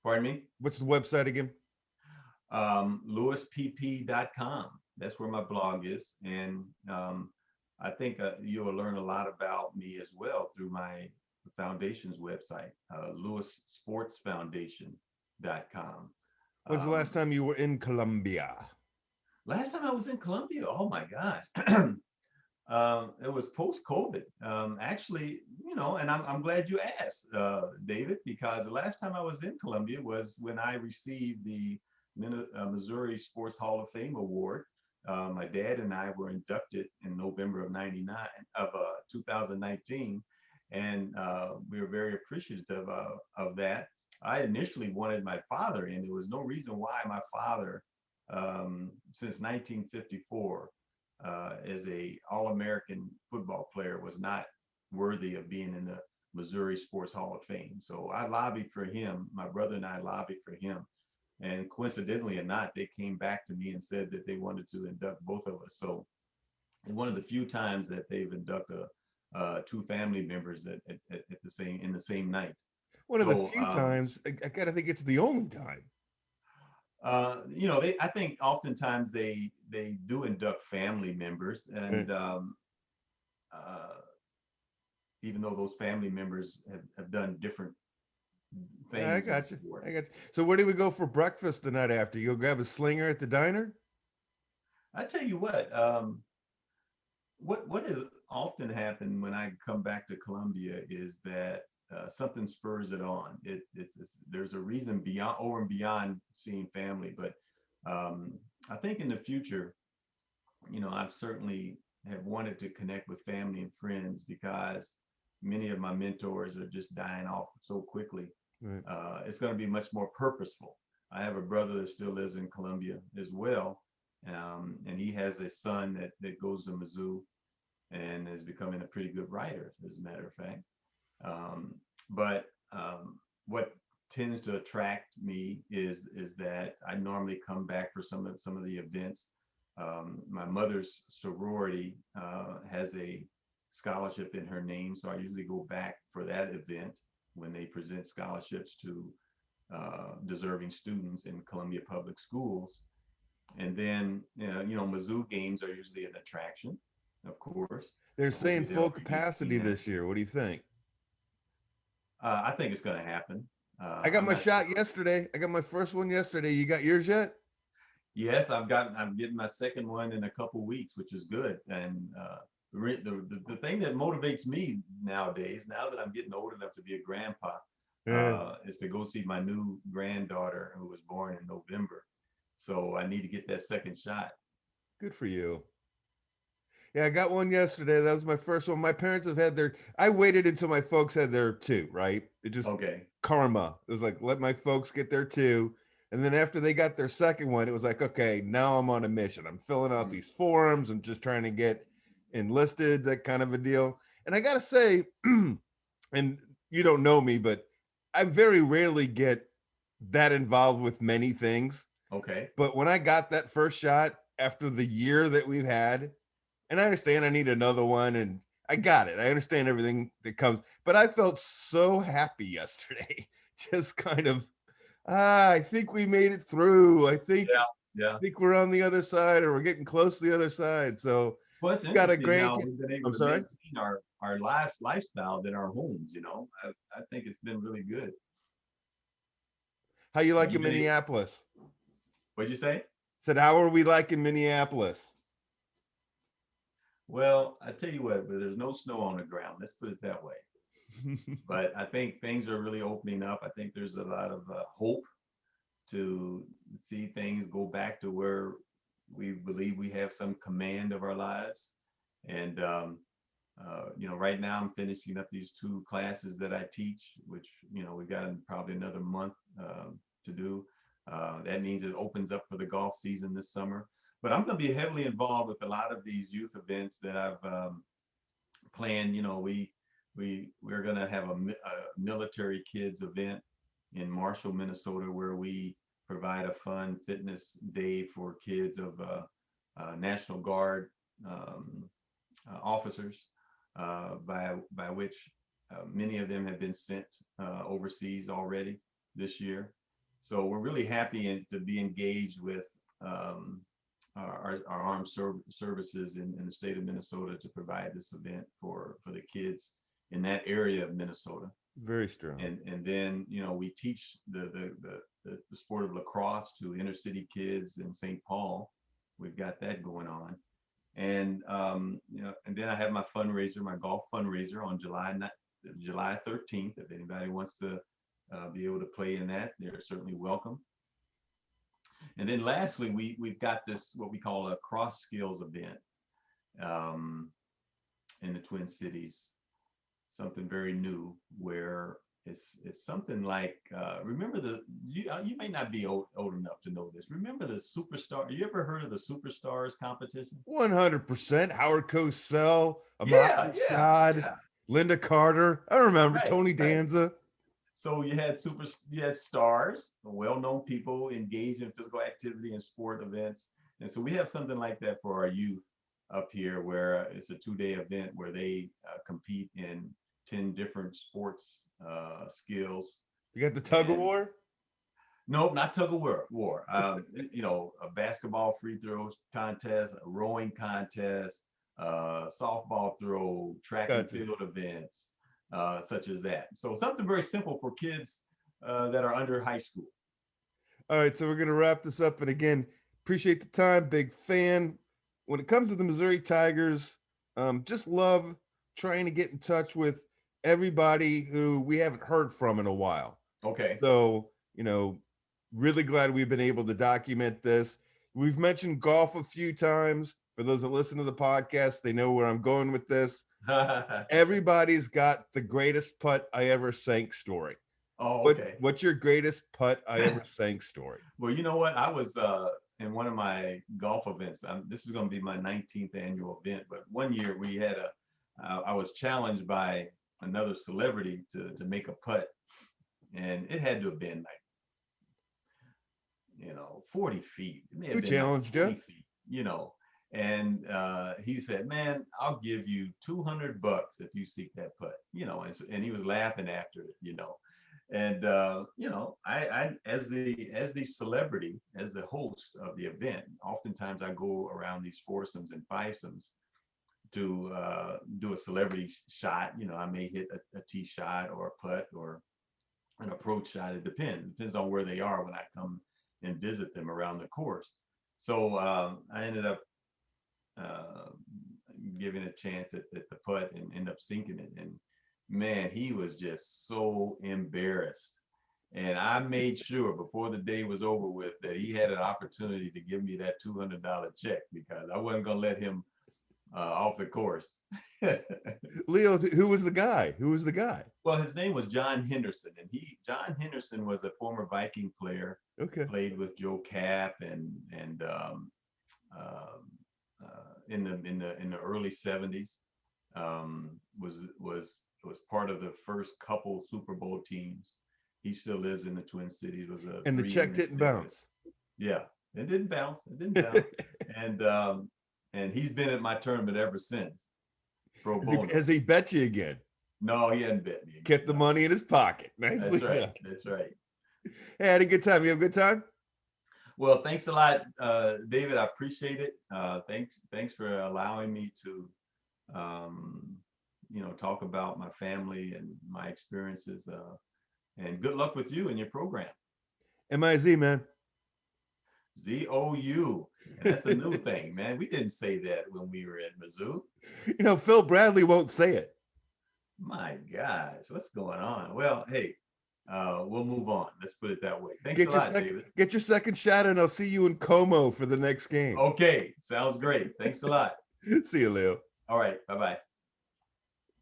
Pardon me? What's the website again? LewisPP.com. That's where my blog is. And I think you'll learn a lot about me as well through my foundation's website, LewisSportsFoundation.com. When's the last Um, time you were in Colombia? Last time I was in Colombia, oh my gosh, it was post-COVID. Actually, and I'm glad you asked, David, because the last time I was in Colombia was when I received the Missouri Sports Hall of Fame award. My dad and I were inducted in November of '99 of 2019, and we were very appreciative of that. I initially wanted my father in. There was no reason why my father, since 1954, as a All-American football player, was not worthy of being in the Missouri Sports Hall of Fame. So I lobbied for him. My brother and I lobbied for him. And coincidentally or not, they came back to me and said that they wanted to induct both of us. So one of the few times that they've inducted two family members at the same in the same night. One of the So few times. I gotta think it's the only time. they I think oftentimes they do induct family members, Right. and uh, even though those family members have done different Yeah, I things in got you. sport. I got you. So where do we go for breakfast the night after? You go grab a slinger at the diner? I tell you what has often happened when I come back to Columbia is that something spurs it on. There's a reason beyond over and beyond seeing family, but I think in the future, I've certainly have wanted to connect with family and friends because many of my mentors are just dying off so quickly. Right. It's going to be much more purposeful. I have a brother that still lives in Columbia as well, and he has a son that goes to Mizzou and is becoming a pretty good writer, as a matter of fact. But what tends to attract me is that I normally come back for some of the events. My mother's sorority has a scholarship in her name, so I usually go back for that event when they present scholarships to deserving students in Columbia Public Schools. And then, Mizzou games are usually an attraction, of course. They're Hopefully saying they'll full regain capacity that. this year. What do you think? I think it's going to happen. I got I'm my not shot sure. yesterday. I got my first one yesterday. You got yours yet? Yes, I'm getting my second one in a couple weeks, which is good. And the thing that motivates me nowadays, now that I'm getting old enough to be a grandpa, Yeah. is to go see my new granddaughter who was born in November. So I need to get that second shot. Good for you. Yeah, I got one yesterday. That was my first one. My parents have had their. I waited until my folks had their two. Right? It just Okay. karma. It was like let my folks get their two, and then after they got their second one, it was like okay, now I'm on a mission. I'm filling out Mm. these forms. I'm just trying to get enlisted. That kind of a deal. And I gotta say, and you don't know me, but I very rarely get that involved with many things. Okay. But when I got that first shot after the year that we've had, and I understand I need another one, and I got it. I understand everything that comes, but I felt so happy yesterday. Just kind of, I think we made it through. Yeah. Yeah. Think we're on the other side, or we're getting close to the other side. So, Well, it's got a interesting how grandkid. we've been able I'm to sorry. maintain our lifestyles in our homes. I think it's been really good. How you Have like you in been able? Minneapolis? What'd you say? Said, how are we like in Minneapolis? Well, I tell you what, but there's no snow on the ground. Let's put it that way. But I think things are really opening up. I think there's a lot of hope to see things go back to where we believe we have some command of our lives. And right now I'm finishing up these two classes that I teach, which we got probably another month to do. That means it opens up for the golf season this summer. But I'm going to be heavily involved with a lot of these youth events that I've planned. We're going to have a military kids event in Marshall, Minnesota, where we provide a fun fitness day for kids of National Guard um, officers, by which many of them have been sent overseas already this year. So we're really happy to be engaged with our armed services in the state of Minnesota to provide this event for the kids in that area of Minnesota. Very strong. And then, you know, we teach the sport of lacrosse to inner city kids in St. Paul. We've got that going on. And you know, and then I have my fundraiser, my golf fundraiser on July 13th. If anybody wants to be able to play in that, they're certainly welcome. And then lastly, we've got this what we call a cross skills event um, in the Twin Cities, something very new where it's something like remember you may not be old enough to know this. Remember the superstar? You ever heard of the superstars competition? 100%. Howard Cosell, Yeah, Amari yeah, Rashad, yeah. Linda Carter. I remember Right, Tony right. Danza. So you had stars, well-known people engaged in physical activity and sport events. And so we have something like that for our youth up here, where it's a 2-day event where they compete in 10 different sports skills. You got the tug of And war. nope, not tug of war. You know, a basketball free throw contest, a rowing contest, softball throw, track and Gotcha. field events, such as that. So something very simple for kids that are under high school. All right, so we're gonna wrap this up. And again, appreciate the time. Big fan. When it comes to the Missouri Tigers, just love trying to get in touch with everybody who we haven't heard from in a while. Okay. So, really glad we've been able to document this. We've mentioned golf a few times. For those that listen to the podcast, they know where I'm going with this. Everybody's got the greatest putt I ever sank story. Oh, okay. What's your greatest putt I ever sank story? Well, you know what? I was in one of my golf events. This is going to be my 19th annual event, but one year we had I was challenged by another celebrity to make a putt, and it had to have been like, 40 feet. It may have Who been like challenged 20 you? feet, and he said, "Man, I'll give you $200 if you seek that putt," and he was laughing after it. And I as the celebrity, as the host of the event, oftentimes I go around these foursomes and fivesomes to do a celebrity shot. I may hit a tee shot or a putt or an approach shot. It depends on where they are when I come and visit them around the course. So I ended up uh, giving a chance at the putt and end up sinking it. And man, he was just so embarrassed. And I made sure before the day was over with that he had an opportunity to give me that $200 check, because I wasn't going to let him off the course. Leo, who was the guy? Who was the guy? Well, his name was John Henderson, and John Henderson was a former Viking player, Okay. played with Joe Cap and in the early '70s. Was part of the first couple Super Bowl teams. He still lives in the Twin Cities. Was a And the check 3 didn't there. bounce. Yeah, it didn't bounce. It didn't bounce. And he's been at my tournament ever sinst. Pro bono. Has he bet you again? No, he hadn't bet me again. Kept the No. money in his pocket. That's Nicely right. done. That's right. Hey, I had a good time. You have a good time? Well, thanks a lot, David. I appreciate it. Thanks for allowing me to, talk about my family and my experiences. And good luck with you and your program. MIZ, man. ZOU. And that's a new thing, man. We didn't say that when we were at Mizzou. Phil Bradley won't say it. My gosh, what's going on? Well, hey, we'll move on. Let's put it that way. Thanks a lot, David. Get your second shot, and I'll see you in Como for the next game. Okay, sounds great. Thanks a lot. See you, Leo. All right, bye-bye.